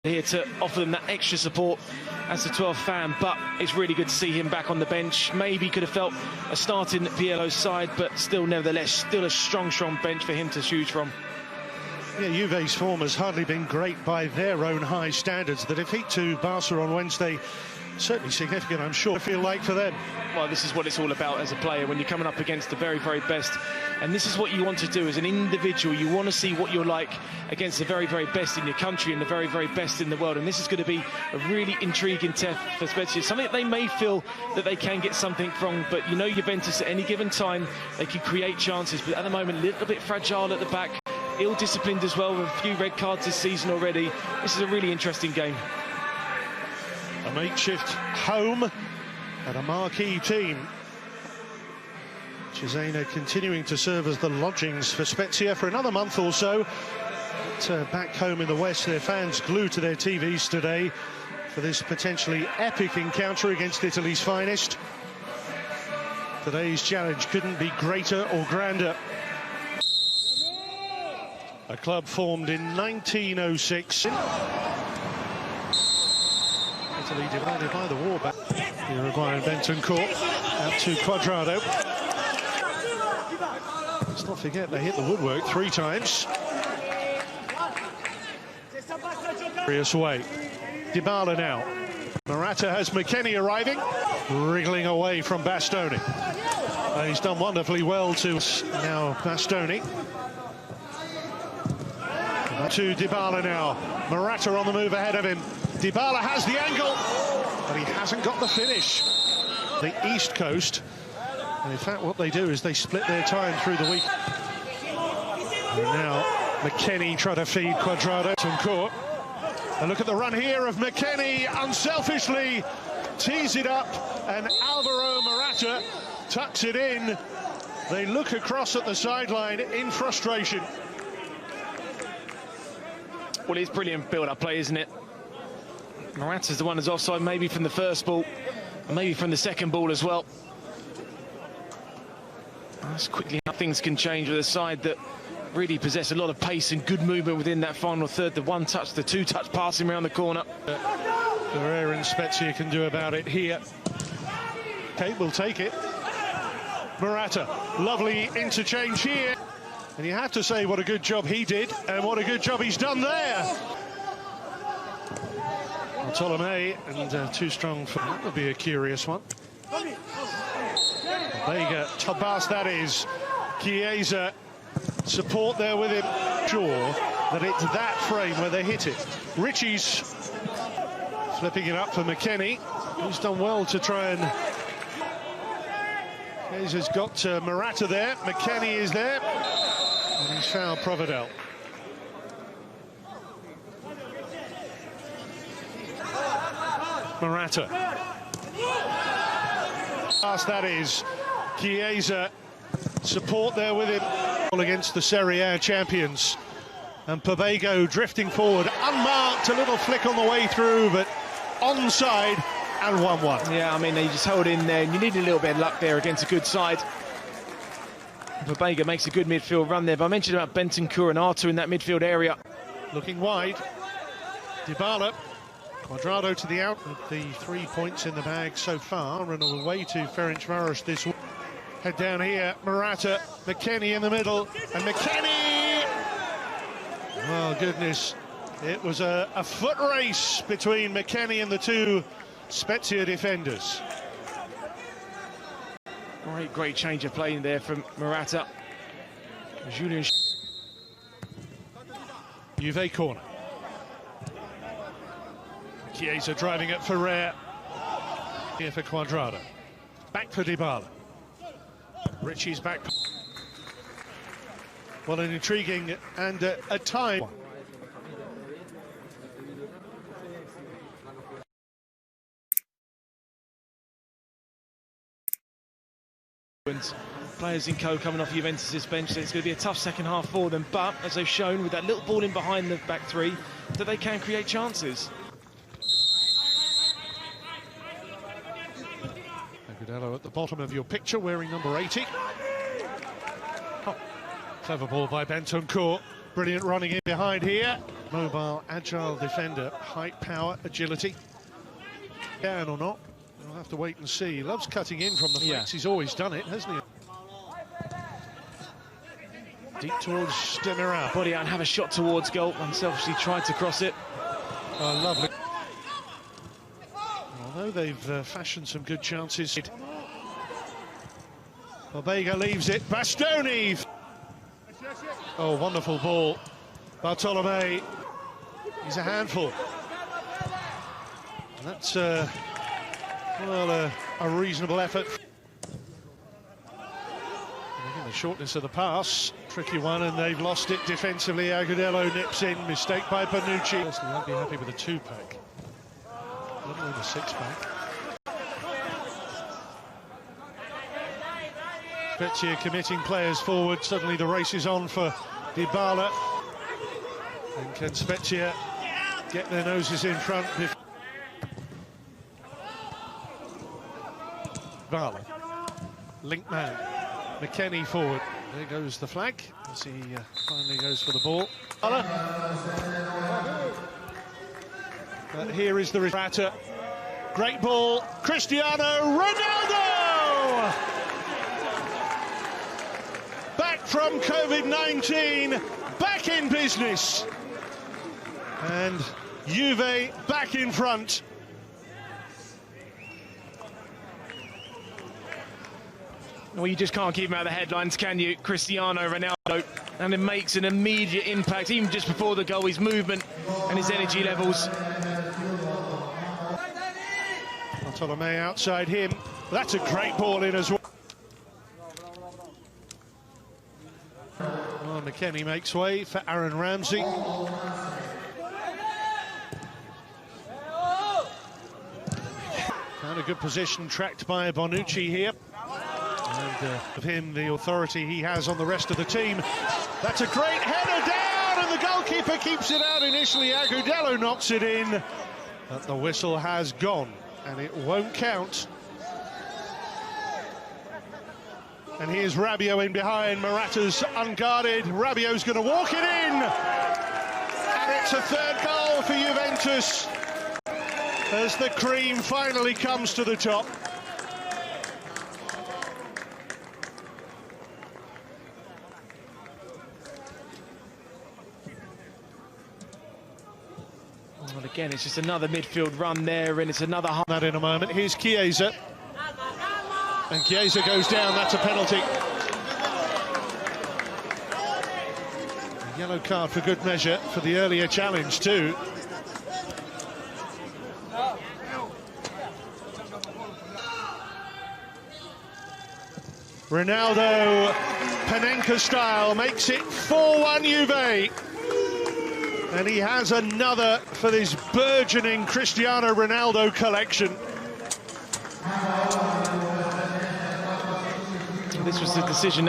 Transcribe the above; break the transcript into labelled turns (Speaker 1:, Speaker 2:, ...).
Speaker 1: here to offer them that extra support as a 12th fan, but it's really good to see him back on the bench. Maybe could have felt a start in Pirlo's side, but still, nevertheless, still a strong bench for him to choose from.
Speaker 2: Yeah, Juve's form has hardly been great by their own high standards. The defeat to Barca on Wednesday, certainly significant, I'm sure, I feel like, for them.
Speaker 1: Well, this is what it's all about as a player when you're coming up against the very, very best. And this is what you want to do as an individual. You want to see what you're like against the very, very best in your country and the very, very best in the world. And this is going to be a really intriguing test for Spezia. Something that they may feel that they can get something from. But you know, Juventus at any given time, they can create chances. But at the moment, a little bit fragile at the back. Ill-disciplined as well, with a few red cards this season already. This is a really interesting game.
Speaker 2: A makeshift home and a marquee team. Cesena continuing to serve as the lodgings for Spezia for another month or so. But back home in the West, their fans glued to their TVs today for this potentially epic encounter against Italy's finest. Today's challenge couldn't be greater or grander. A club formed in 1906. Italy divided by the war back. Uruguay and Bentancur out to Cuadrado. Let's not forget they hit the woodwork 3 times. Serious way. Dybala now. Morata has McKennie arriving, wriggling away from Bastoni. He's done wonderfully well to now Bastoni. To Dybala now. Morata on the move ahead of him. Dybala has the angle, but he hasn't got the finish. The East Coast, and in fact what they do is they split their time through the week. And now McKennie trying to feed Cuadrado. Bentancur. And look at the run here of McKennie, unselfishly tees it up, and Alvaro Morata tucks it in. They look across at the sideline in frustration.
Speaker 1: Well, it's brilliant build-up play, isn't it? Morata's the one who's offside, maybe from the first ball, and maybe from the second ball as well. That's quickly how things can change with a side that really possess a lot of pace and good movement within that final third. The one-touch, the two-touch passing around the corner.
Speaker 2: Ferrer and Spezia can do about it here. Kate will take it. Morata, lovely interchange here. And you have to say what a good job he did and what a good job he's done there. Tolomei and too strong for that would be a curious one. Vega, Tabas that is. Chiesa, support there with him. Sure that it's that frame where they hit it. Richie's flipping it up for McKennie. He's done well to try and... Chiesa's got Morata there. McKennie is there. And he's fouled Provedel. Morata. Pass that is. Chiesa. Support there with him. Against the Serie A champions. And Pabego drifting forward. Unmarked, a little flick on the way through, but onside and 1-1.
Speaker 1: Yeah, I mean, they just held in there. And you need a little bit of luck there against a good side. Pabego makes a good midfield run there, but I mentioned about Bentancur and Arthur in that midfield area.
Speaker 2: Looking wide. Dybala. Cuadrado to the out with the 3 points in the bag so far, and away to Ferencvaros this week. Head down here, Morata, McKennie in the middle, and McKennie! Oh, goodness. It was a foot race between McKennie and the 2 Spezia defenders.
Speaker 1: Great change of play there from Morata. Julian.
Speaker 2: Juve corner. Chiesa driving it for Ferrer. Here for Cuadrado. Back for Dybala. Richie's back. Well, an intriguing and a time.
Speaker 1: Players in co coming off Juventus' bench, so it's going to be a tough second half for them, but as they've shown with that little ball in behind the back 3, that they can create chances.
Speaker 2: Agudelo at the bottom of your picture wearing number 80. Oh, clever ball by Bentancur. Brilliant running in behind here. Mobile, agile defender, height, power, agility. Down or not, we'll have to wait and see. He loves cutting in from the flanks. He's always done it, hasn't he? Deep towards Demiral.
Speaker 1: Body out and have a shot towards goal. Unselfishly tried to cross it.
Speaker 2: Oh, lovely. Although they've fashioned some good chances. Vega leaves it. Bastoni. Oh, wonderful ball. Bartolome. He's a handful. And that's well, a reasonable effort. The shortness of the pass, tricky one, and they've lost it defensively. Agudelo nips in, mistake by Bonucci. Personally, I'd be happy with a 2-pack, not with a 6-pack. Spezia committing players forward. Suddenly the race is on for Dybala. And can Spezia get their noses in front? Dybala, link man. McKennie forward. There goes the flag as he finally goes for the ball. But here is the Morata. Great ball. Cristiano Ronaldo! Back from COVID-19, back in business. And Juve back in front.
Speaker 1: Well, you just can't keep him out of the headlines, can you? Cristiano Ronaldo, and it makes an immediate impact, even just before the goal, his movement and his energy levels.
Speaker 2: Bartolome outside him. That's a great ball in as well. Well, McKennie makes way for Aaron Ramsey. Found a good position, tracked by Bonucci here. And of him, the authority he has on the rest of the team. That's a great header down, and the goalkeeper keeps it out initially. Agudelo knocks it in, but the whistle has gone, and it won't count. And here's Rabiot in behind. Morata's unguarded. Rabiot's going to walk it in, and it's a third goal for Juventus as the cream finally comes to the top.
Speaker 1: Well, again, it's just another midfield run there, and it's another...
Speaker 2: That in a moment. Here's Chiesa. And Chiesa goes down. That's a penalty. A yellow card for good measure for the earlier challenge, too. Ronaldo, Panenka style, makes it 4-1 Juve. And he has another for this burgeoning Cristiano Ronaldo collection.
Speaker 1: This was the decision